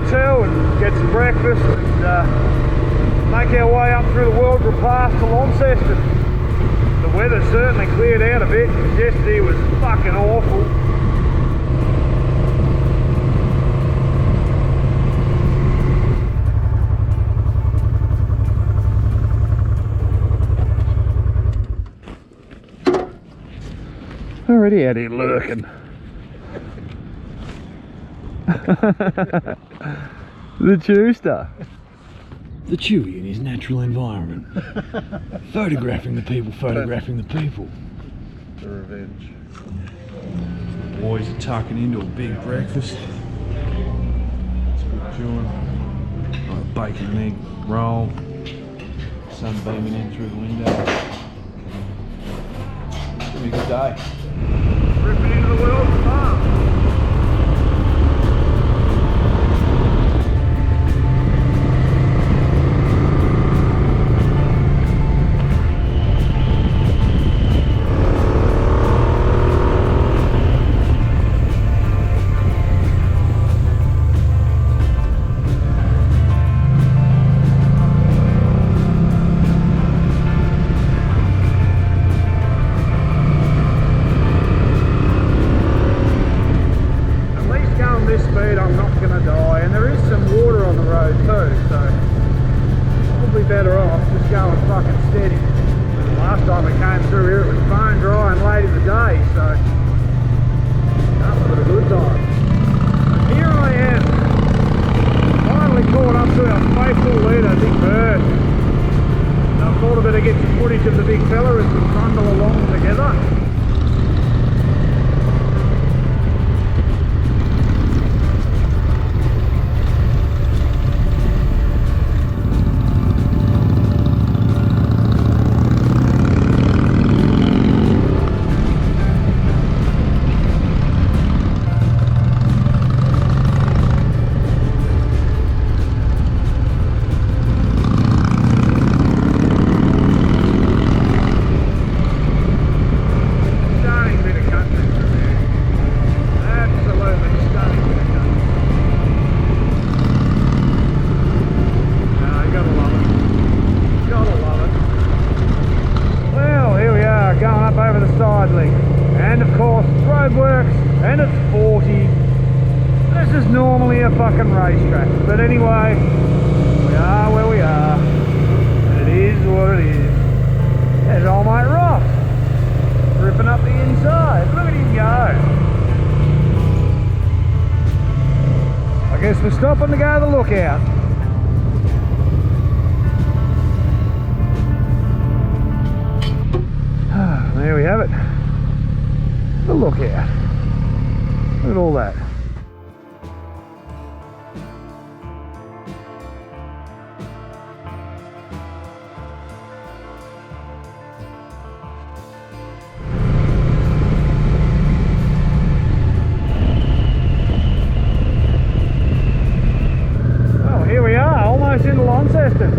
hotel and get some breakfast and make our way up through the World Pass to Launceston. The weather certainly cleared out a bit because yesterday was fucking awful. Already out here lurking. The Chewster. The Chewie in his natural environment. Photographing the people, photographing the people. The revenge. Boys are tucking into a big breakfast. It's good chewing. Like a bacon and egg roll. Sun beaming in through the window. It's gonna be a good day. Ripping into the World Pass. Better off just going fucking steady. Last time we came through here it was bone dry and late in the day, so nothing but a good time. And here I am, finally caught up to our faithful leader, Big Bird. And I thought I'd better get some footage of the big fella as we trundle along together. And of course, roadworks, and it's 40. This is normally a fucking racetrack, but anyway, we are where we are, and it is what it is. There's old mate Ross, ripping up the inside. Look at him go. I guess we're stopping to go to the lookout. There we have it. The lookout. Look at all that. Well, here we are, almost into Launceston.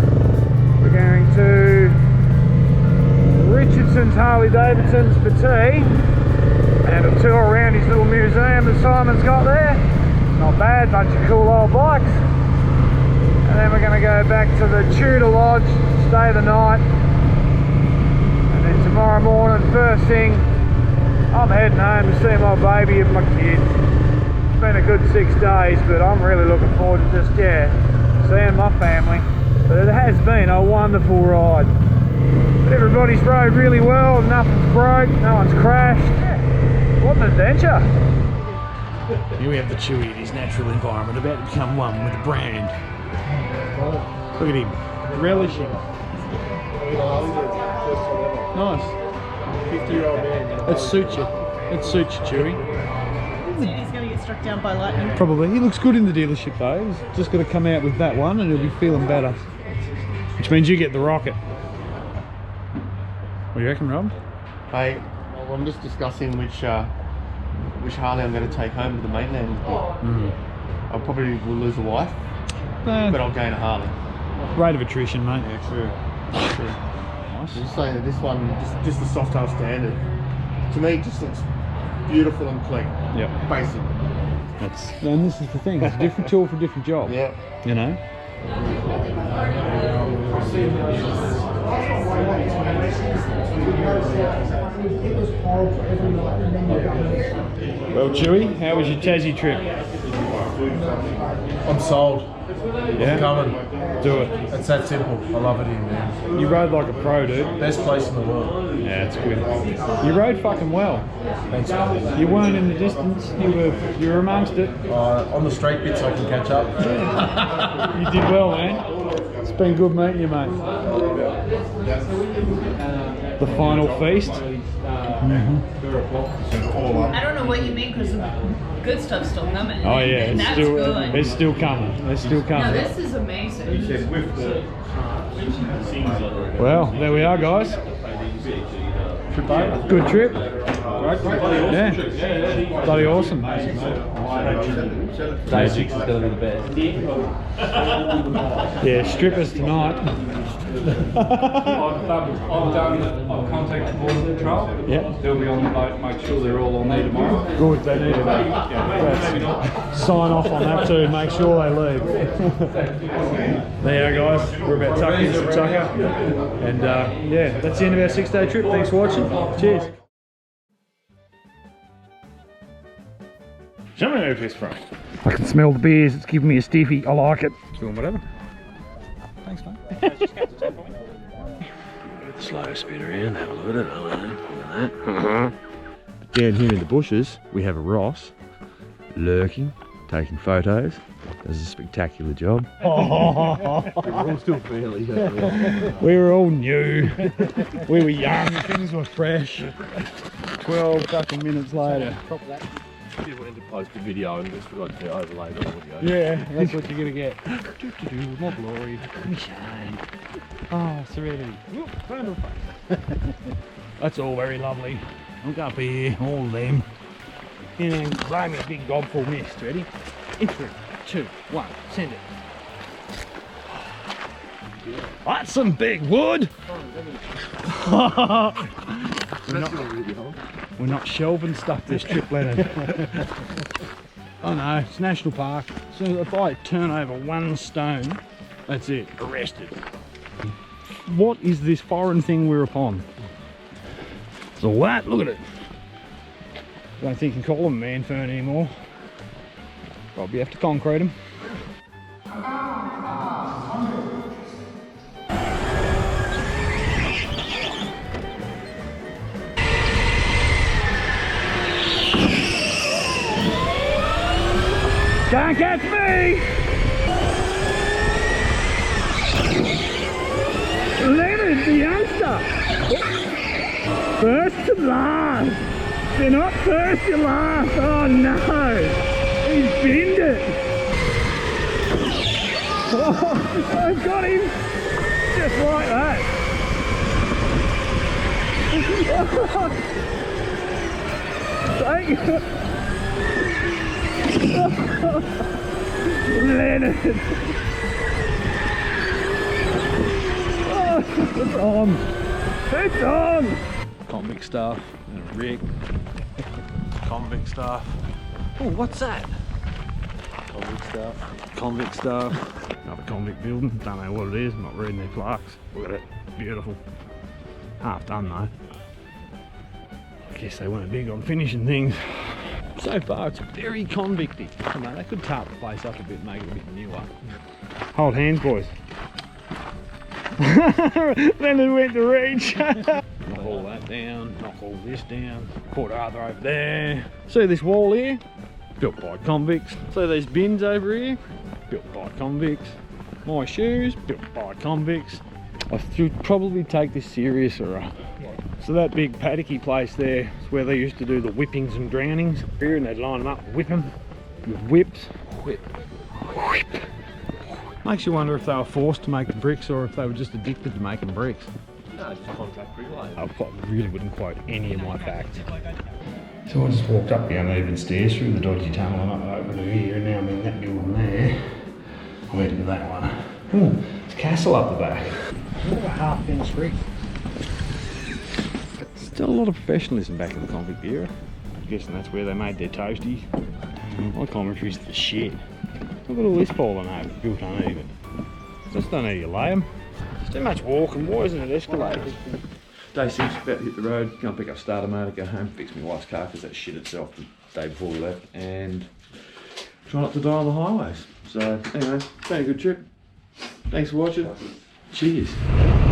We're going to Richardson's Harley Davidson's for tea. And a tour around his little museum that Simon's got there. Not bad, bunch of cool old bikes. And then we're going to go back to the Tudor Lodge, stay the night. And then tomorrow morning, first thing, I'm heading home to see my baby and my kids. It's been a good 6 days, but I'm really looking forward to just, seeing my family. But it has been a wonderful ride. But everybody's rode really well, nothing's broke, no one's crashed. What an adventure! Here we have the Chewie in his natural environment, about to become one with the brand. Look at him, relishing. Nice. 50-year-old man. That suits you. That suits you, Chewie. He's going to get struck down by lightning. Probably. He looks good in the dealership though. He's just got to come out with that one and he'll be feeling better. Which means you get the rocket. What do you reckon, Rob? Hey, well, I'm just discussing which Harley I'm going to take home to the mainland. I probably will lose a wife, but I'll gain a Harley. Rate of attrition, mate. Yeah, true. True. Nice. I'm just saying that this one, just the soft tail standard, to me, just looks beautiful and clean. Yep. Basic. And this is the thing, it's a different tool for a different job. Yeah. You know? Well, Chewy, how was your Tassie trip? I'm sold. Yeah? I'm coming. Do it. It's that simple. I love it here, man. You rode like a pro, dude. Best place in the world. Yeah, it's good. You rode fucking well. Thanks, man. You weren't in the distance, you were amongst it. On the straight bits I can catch up. You did well, man. It's been good meeting you, mate. The final feast. I don't know what you mean because the good stuff's still coming. Oh yeah, And that's good. it's still coming. It's still No, coming. this is amazing. Well, there we are, guys. Good trip. Yeah. Bloody awesome. Day 6 is going to be the best. Yeah, strippers tonight. I've contacted Border Patrol. Yeah. They'll be on the boat, make sure they're all on there tomorrow. Good, they need it. Sign off on that too, make sure they leave. There you go, guys. We're about tucking in some tucker. And yeah, that's the end of our 6-day trip. Thanks for watching. Cheers. I can smell the beers, it's giving me a stiffy. I like it. Doing whatever. Thanks, mate. Slow speed around, have a look at it. But down here in the bushes, we have a Ross lurking, taking photos. Does a spectacular job. We're all still fairly. We were all new. We were young, things were fresh. 12 fucking minutes later. You went to post a video and just forgot to overlay the audio. Yeah, that's what you're gonna get. More glory. Shine. Oh, serenity. That's all very lovely. Look up here, all of them. And then blow me a big gobful mist. Ready? In 3, 2, 1, send it. That's some big wood. We're not shelving stuff this trip, Leonard. Oh no, it's National Park. So if I turn over one stone, that's it, arrested. What is this foreign thing we're upon? So what? Look at it. Don't think you can call them man fern anymore. Probably have to concrete them. Can't catch me! Leonard, the youngster! First to last! If you're not first, you're last! Oh no! He's binned it! Oh, I've got him! Just like that! Thank you! Leonard! Oh, it's on! It's on! Convict staff and a rig. Convict staff. Oh, what's that? Convict staff. Convict staff. Another convict building. Don't know what it is. I'm not reading their plaques. Look at it. Beautiful. Half done though. I guess they weren't big on finishing things. So far, it's very convicty. You know, they could tarp the place up a bit, make it a bit newer. Hold hands, boys. Leonard went to reach. Knock all that down, knock all this down, put other over there. See this wall here? Built by convicts. See these bins over here? Built by convicts. My shoes? Built by convicts. I should probably take this seriouser. So that big paddocky place there is where they used to do the whippings and drownings. Here, and they'd line them up and whip them with whips. Whip. Whip. Makes you wonder if they were forced to make the bricks or if they were just addicted to making bricks. No, it's contract bricklayer. I really wouldn't quote any of my facts. So I just walked up the uneven stairs through the dodgy tunnel and up over to here, and now I'm in that building there. I went into that one. Oh, it's a castle up the back. What a half finished brick. Still a lot of professionalism back in the convict era. I'm guessing that's where they made their toasty. My commentary's the shit. Look at all this pole I know, built uneven. Just don't need to lay them. It's too much walking. Why isn't it escalated? Day 6, about to hit the road, go and pick up starter motor, go home, fix my wife's car because that shit itself the day before we left, and try not to die on the highways. So anyway, it's been a good trip. Thanks for watching. Cheers.